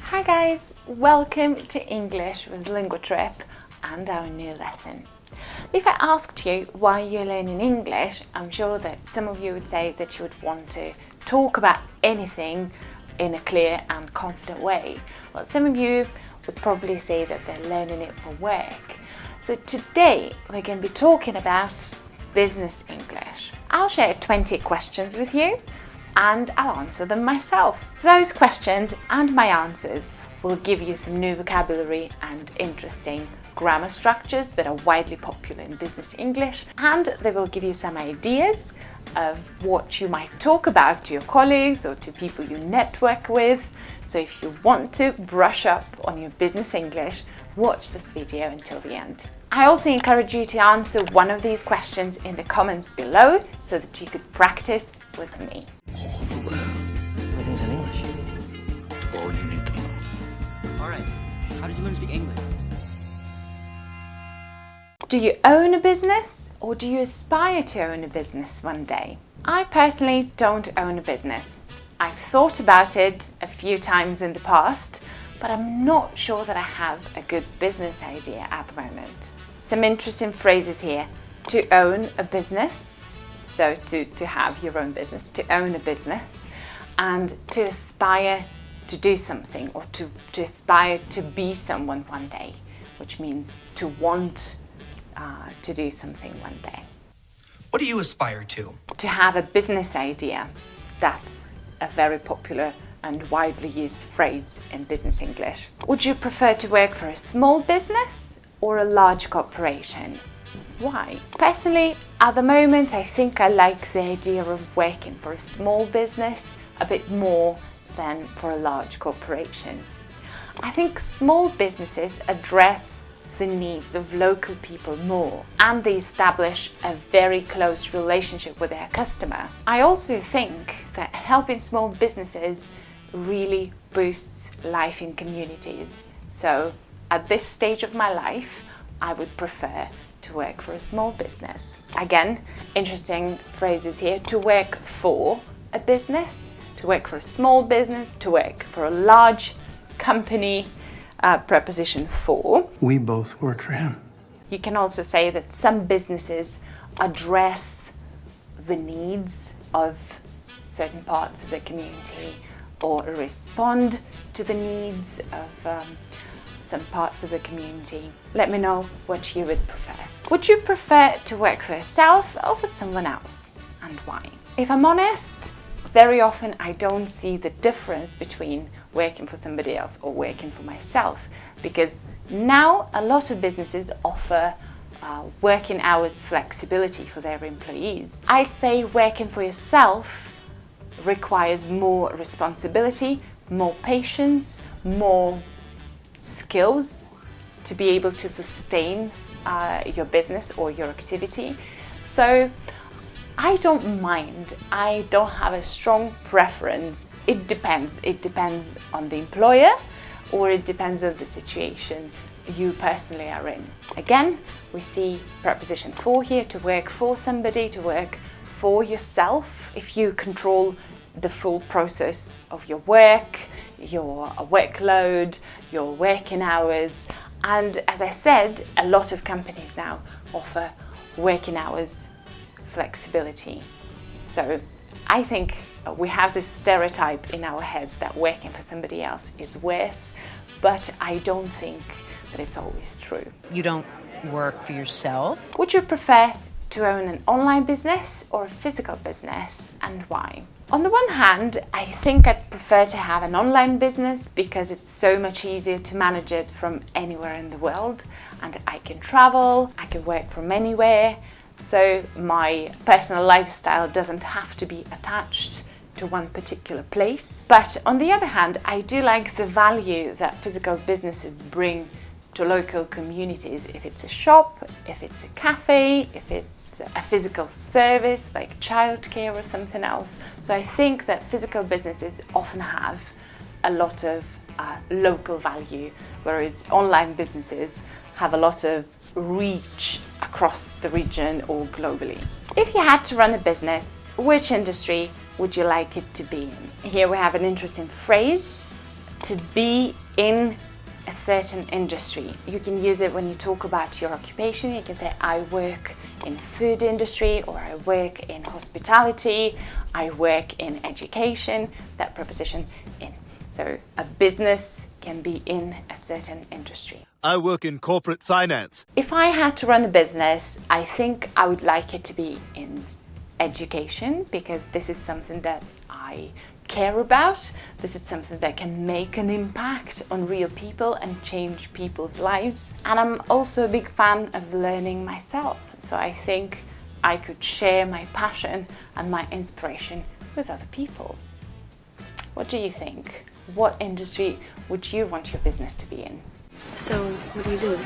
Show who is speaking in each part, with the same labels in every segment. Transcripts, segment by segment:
Speaker 1: Hi guys, welcome to English with LinguaTrip and our new lesson. If I asked you why you're learning English, I'm sure that some of you would say that you would want to talk about anything in a clear and confident way. Well, some of you would probably say that they're learning it for work. So today we're going to be talking about business English. I'll share 20 questions with you and I'll answer them myself. Those questions and my answers will give you some new vocabulary and interesting grammar structures that are widely popular in business English, and they will give you some ideas of what you might talk about to your colleagues or to people you network with. So if you want to brush up on your business English, watch this video until the end. I also encourage you to answer one of these questions in the comments below so that you could practice with me.
Speaker 2: Everything's in English.
Speaker 3: All you need to know.
Speaker 2: All right. How did you learn to speak English?
Speaker 1: Do you own a business or do you aspire to own a business one day? I personally don't own a business. I've thought about it a few times in the past, but I'm not sure that I have a good business idea at the moment. Some interesting phrases here. To own a business, so to have your own business, to own a business, and to aspire to do something or to aspire to be someone one day, which means to want to do something one day.
Speaker 3: What do you aspire to?
Speaker 1: To have a business idea. That's a very popular and widely used phrase in business English. Would you prefer to work for a small business or a large corporation? Why? Personally, at the moment, I think I like the idea of working for a small business a bit more than for a large corporation. I think small businesses address the needs of local people more, and they establish a very close relationship with their customer. I also think that helping small businesses really boosts life in communities. So at this stage of my life, I would prefer to work for a small business. Again, interesting phrases here. To work for a business, to work for a small business, to work for a large company. Preposition for.
Speaker 4: We both work for him.
Speaker 1: You can also say that some businesses address the needs of certain parts of the community or respond to the needs of some parts of the community. Let me know what you would prefer. Would you prefer to work for yourself or for someone else, and why? If I'm honest, very often I don't see the difference between working for somebody else or working for myself, because now a lot of businesses offer working hours flexibility for their employees. I'd say working for yourself requires more responsibility, more patience, more skills to be able to sustain your business or your activity. So I don't mind. I don't have a strong preference. It depends. It depends on the employer, or it depends on the situation you personally are in. Again, we see preposition for here, to work for somebody, to work for yourself. If you control the full process of your work, your workload, your working hours, and as I said, a lot of companies now offer working hours flexibility. So I think we have this stereotype in our heads that working for somebody else is worse, but I don't think that it's always true.
Speaker 5: You don't work for yourself?
Speaker 1: Would you prefer to own an online business or a physical business, and why? On the one hand, I think I'd prefer to have an online business because it's so much easier to manage it from anywhere in the world, and I can travel, I can work from anywhere. So my personal lifestyle doesn't have to be attached to one particular place. But on the other hand, I do like the value that physical businesses bring to local communities. If it's a shop, if it's a cafe, if it's a physical service like childcare or something else. So I think that physical businesses often have a lot of local value, whereas online businesses have a lot of reach across the region or globally. If you had to run a business, which industry would you like it to be in? Here we have an interesting phrase. to be in a certain industry. You can use it when you talk about your occupation. You can say, I work in food industry, or I work in hospitality, I work in education, that preposition in. So a business can be in a certain industry.
Speaker 4: I work in corporate finance.
Speaker 1: If I had to run a business, I think I would like it to be in education, because this is something that I care about. This is something that can make an impact on real people and change people's lives. And I'm also a big fan of learning myself. So I think I could share my passion and my inspiration with other people. What do you think? What industry would you want your business to be in?
Speaker 6: So, what do you do?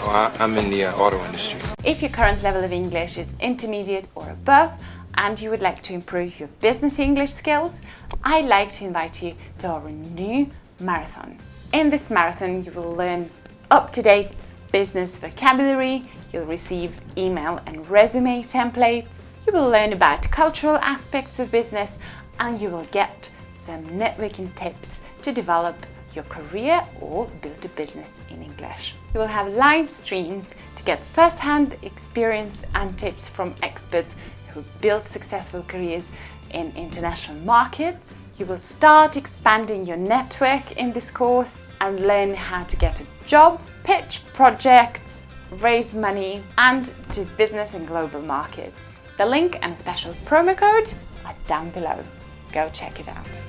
Speaker 7: Oh, I'm in the auto industry.
Speaker 1: If your current level of English is intermediate or above, and you would like to improve your business English skills, I'd like to invite you to our new marathon. In this marathon, you will learn up-to-date business vocabulary, you'll receive email and resume templates, you will learn about cultural aspects of business, and you will get some networking tips to develop your career or build a business in English. You will have live streams to get first-hand experience and tips from experts who built successful careers in international markets. You will start expanding your network in this course and learn how to get a job, pitch projects, raise money, and do business in global markets. The link and a special promo code are down below. Go check it out.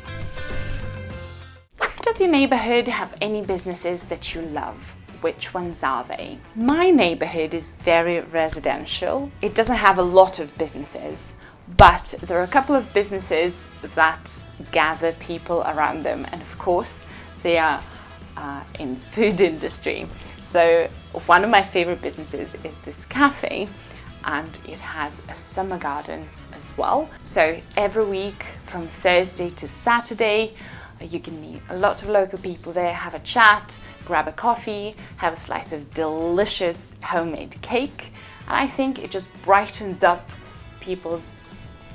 Speaker 1: Does your neighborhood have any businesses that you love? Which ones are they? My neighborhood is very residential. It doesn't have a lot of businesses, but there are a couple of businesses that gather people around them, and of course they are in food industry. So one of my favorite businesses is this cafe, and it has a summer garden as well. So every week from Thursday to Saturday, you can meet a lot of local people there, have a chat, grab a coffee, have a slice of delicious homemade cake. And I think it just brightens up people's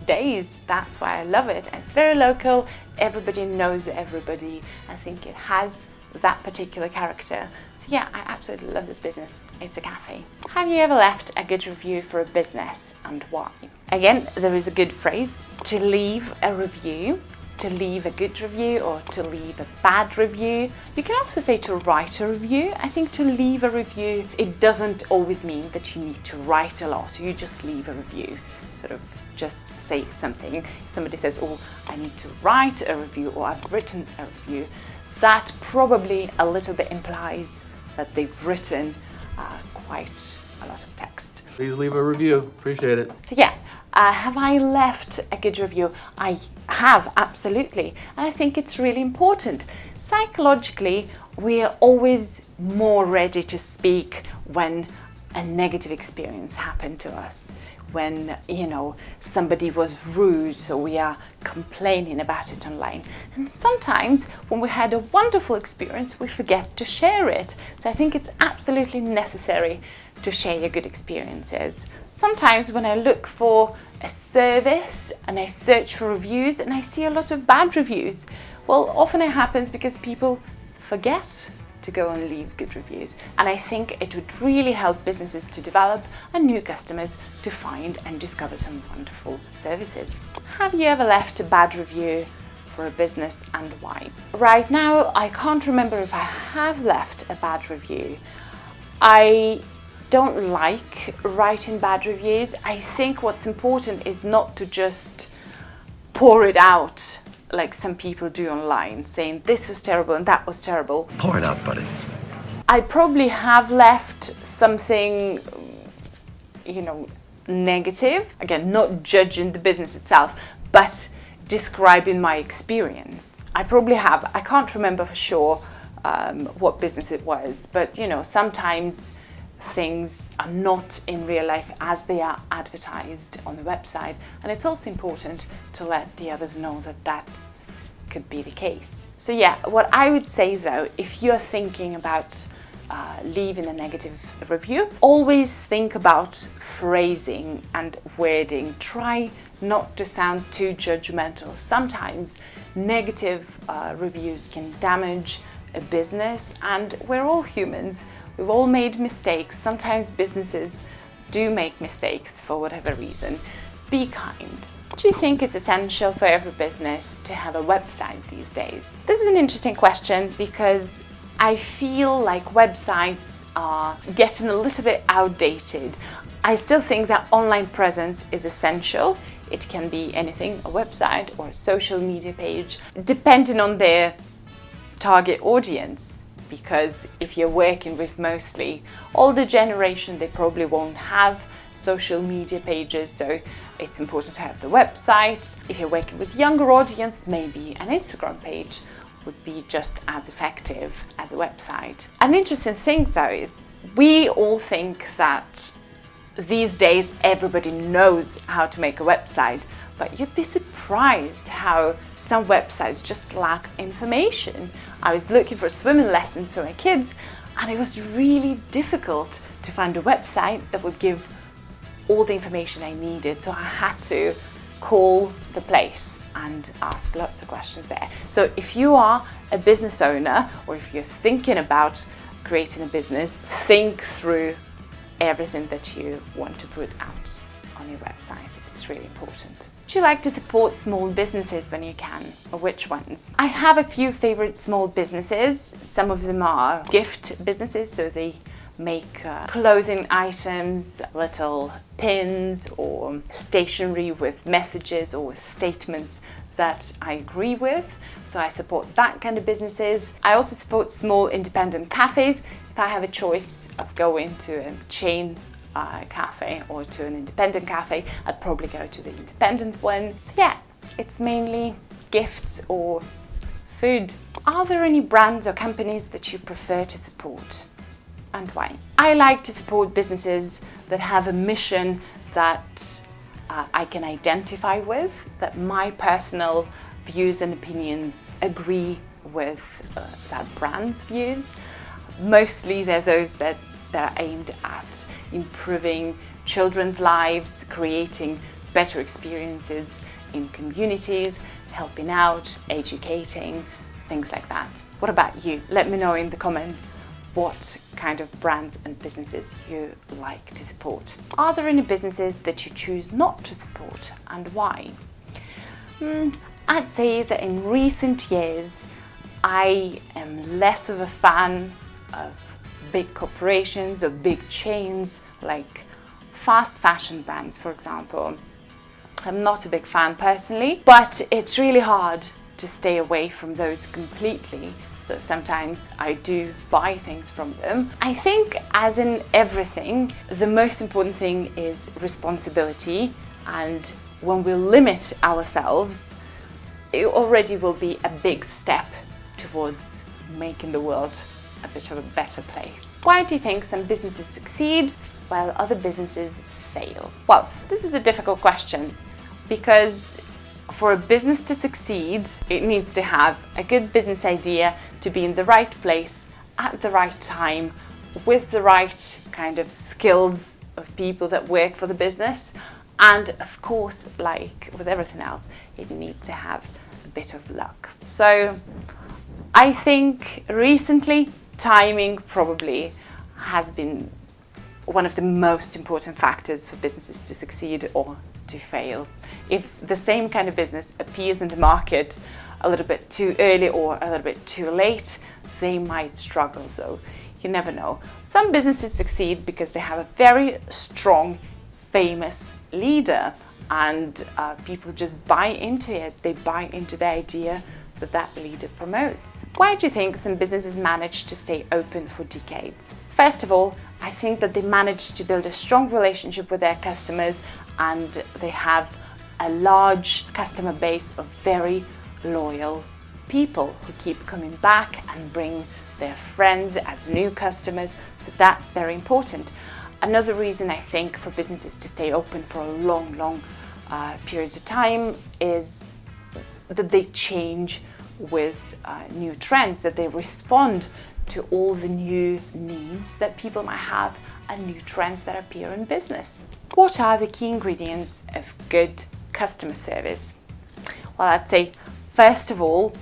Speaker 1: days. That's why I love it. And it's very local, everybody knows everybody. I think it has that particular character. So yeah, I absolutely love this business. It's a cafe. Have you ever left a good review for a business, and why? Again, there is a good phrase, to leave a review. To leave a good review or to leave a bad review. You can also say to write a review. I think to leave a review, it doesn't always mean that you need to write a lot. You just leave a review, sort of just say something. If somebody says, oh, I need to write a review, or I've written a review, that probably a little bit implies that they've written quite a lot of text.
Speaker 8: Please leave a review. Appreciate it.
Speaker 1: So yeah, have I left a good review? I have, absolutely. And I think it's really important. Psychologically, we are always more ready to speak when a negative experience happened to us. When, somebody was rude, so we are complaining about it online. And sometimes when we had a wonderful experience, we forget to share it. So I think it's absolutely necessary to share your good experiences. Sometimes when I look for a service and I search for reviews and I see a lot of bad reviews, well, often it happens because people forget to go and leave good reviews. And I think it would really help businesses to develop and new customers to find and discover some wonderful services. Have you ever left a bad review for a business, and why? Right now, I can't remember if I have left a bad review. I don't like writing bad reviews. I think what's important is not to just pour it out like some people do online, saying this was terrible and that was terrible.
Speaker 4: Pour it out, buddy.
Speaker 1: I probably have left something, negative. Again, not judging the business itself, but describing my experience. I probably have. I can't remember for sure what business it was, but sometimes things are not in real life as they are advertised on the website, and it's also important to let the others know that that could be the case. So yeah, what I would say though, if you're thinking about leaving a negative review, always think about phrasing and wording. Try not to sound too judgmental. Sometimes negative reviews can damage a business, and we're all humans. We've all made mistakes. Sometimes businesses do make mistakes for whatever reason. Be kind. Do you think it's essential for every business to have a website these days? This is an interesting question because I feel like websites are getting a little bit outdated. I still think that online presence is essential. It can be anything, a website or a social media page, depending on their target audience. Because if you're working with mostly older generation, they probably won't have social media pages, so it's important to have the website. If you're working with younger audience, maybe an Instagram page would be just as effective as a website. An interesting thing though is we all think that these days everybody knows how to make a website, but you'd be surprised how some websites just lack information. I was looking for swimming lessons for my kids, and it was really difficult to find a website that would give all the information I needed, so I had to call the place and ask lots of questions there. So if you are a business owner, or if you're thinking about creating a business, think through everything that you want to put out on your website. It's really important. Do you like to support small businesses when you can, or which ones? I have a few favorite small businesses. Some of them are gift businesses, so they make clothing items, little pins or stationery with messages or with statements that I agree with. So I support that kind of businesses. I also support small independent cafes. If I have a choice of going to a chain cafe or to an independent cafe, I'd probably go to the independent one. So yeah, it's mainly gifts or food. Are there any brands or companies that you prefer to support, and why? I like to support businesses that have a mission that I can identify with, that my personal views and opinions agree with that brand's views. Mostly they're those that are aimed at improving children's lives, creating better experiences in communities, helping out, educating, things like that. What about you? Let me know in the comments what kind of brands and businesses you like to support. Are there any businesses that you choose not to support, and why? I'd say that in recent years I am less of a fan of big corporations or big chains like fast fashion brands, for example. I'm not a big fan personally, but it's really hard to stay away from those completely. So sometimes I do buy things from them. I think, as in everything, the most important thing is responsibility, and when we limit ourselves, it already will be a big step towards making the world a bit of a better place. Why do you think some businesses succeed while other businesses fail? Well, this is a difficult question because for a business to succeed, it needs to have a good business idea, to be in the right place at the right time with the right kind of skills of people that work for the business. And of course, like with everything else, it needs to have a bit of luck. So I think recently timing probably has been one of the most important factors for businesses to succeed or to fail. If the same kind of business appears in the market a little bit too early or a little bit too late, they might struggle. So you never know. Some businesses succeed because they have a very strong, famous leader, and people just buy into it. They buy into the idea that that leader promotes. Why do you think some businesses manage to stay open for decades? First of all, I think that they manage to build a strong relationship with their customers, and they have a large customer base of very loyal people who keep coming back and bring their friends as new customers. So that's very important. Another reason I think for businesses to stay open for a long periods of time is that they change with new trends, that they respond to all the new needs that people might have and new trends that appear in business. What are the key ingredients of good customer service? Well, I'd say First of all,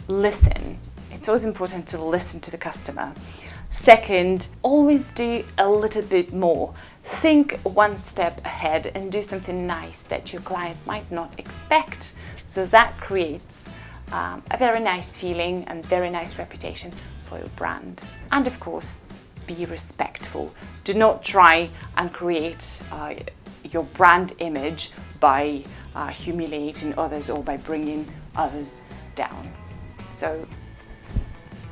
Speaker 1: listen. It's always important to listen to the customer. Second, always do a little bit more. Think one step ahead and do something nice that your client might not expect. So that creates a very nice feeling and very nice reputation for your brand. And of course, be respectful. Do not try and create your brand image by humiliating others or by bringing others down. So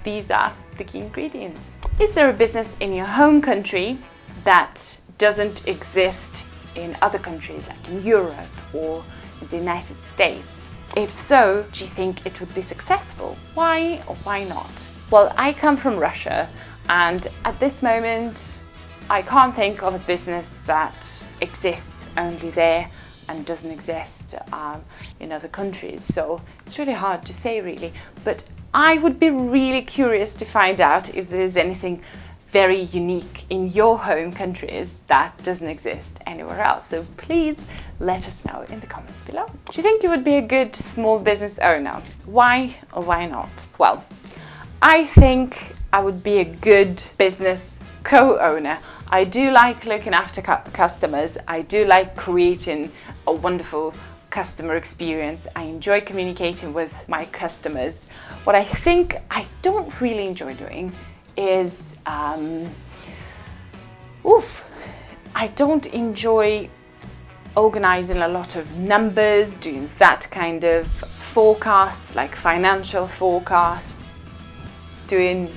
Speaker 1: these are the key ingredients. Is there a business in your home country that doesn't exist in other countries, like in Europe or in the United States? If so, do you think it would be successful? Why or why not? Well, I come from Russia, and at this moment, I can't think of a business that exists only there and doesn't exist in other countries. So it's really hard to say, really. But I would be really curious to find out if there is anything very unique in your home countries that doesn't exist anywhere else. So please let us know in the comments below. Do you think you would be a good small business owner? Why or why not? Well, I think I would be a good business co-owner. I do like looking after customers. I do like creating a wonderful customer experience. I enjoy communicating with my customers. What I think I don't really enjoy doing is I don't enjoy organizing a lot of numbers, doing that kind of forecasts, like financial forecasts, doing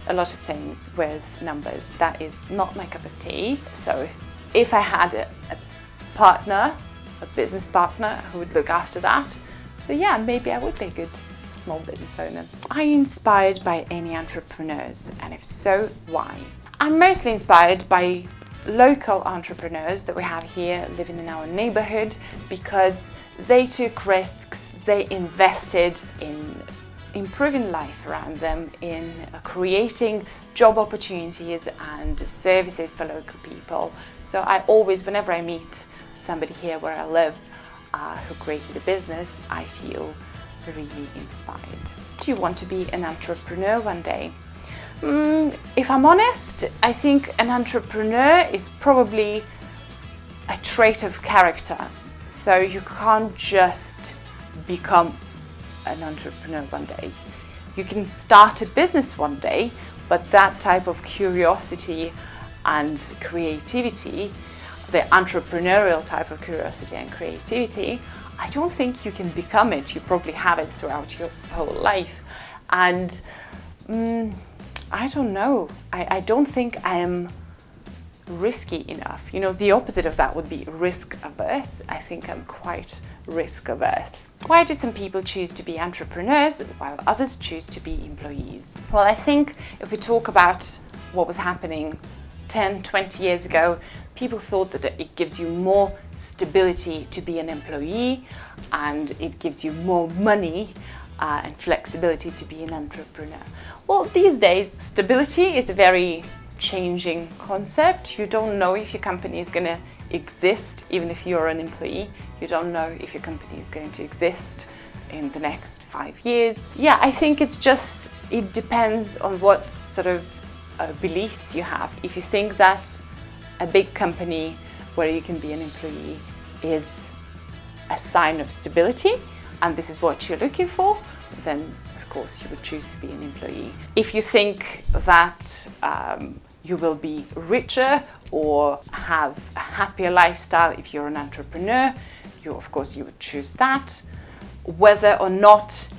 Speaker 1: a lot of things with numbers. That is not my cup of tea. So if I had a partner, a business partner who would look after that, so yeah, maybe I would be a good small business owner. Are you inspired by any entrepreneurs? And if so, why? I'm mostly inspired by local entrepreneurs that we have here living in our neighborhood, because they took risks, they invested in improving life around them, in creating job opportunities and services for local people. So I always, whenever I meet somebody here where I live who created a business, I feel really inspired. Do you want to be an entrepreneur one day? If I'm honest, I think an entrepreneur is probably a trait of character. So you can't just become an entrepreneur one day. You can start a business one day, but that type of curiosity and creativity, the entrepreneurial type of curiosity and creativity, I don't think you can become it. You probably have it throughout your whole life. And I don't know. I don't think I am risky enough. You know, the opposite of that would be risk averse. I think I'm quite risk averse. Why do some people choose to be entrepreneurs while others choose to be employees? Well, I think if we talk about what was happening 10, 20 years ago, people thought that it gives you more stability to be an employee, and it gives you more money and flexibility to be an entrepreneur. Well, these days, stability is a very changing concept. You don't know if your company is going to exist, even if you're an employee. You don't know if your company is going to exist in the next 5 years. Yeah, I think it depends on what sort of beliefs you have. If you think that a big company where you can be an employee is a sign of stability, and this is what you're looking for, then of course you would choose to be an employee. If you think that you will be richer or have a happier lifestyle if you're an entrepreneur, of course you would choose that. Whether or not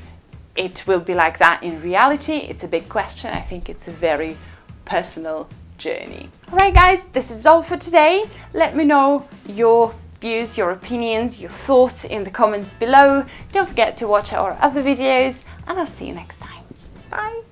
Speaker 1: it will be like that in reality, it's a big question. I think it's a very personal journey. All right, guys, this is all for today. Let me know your views, your opinions, your thoughts in the comments below. Don't forget to watch our other videos, and I'll see you next time. Bye.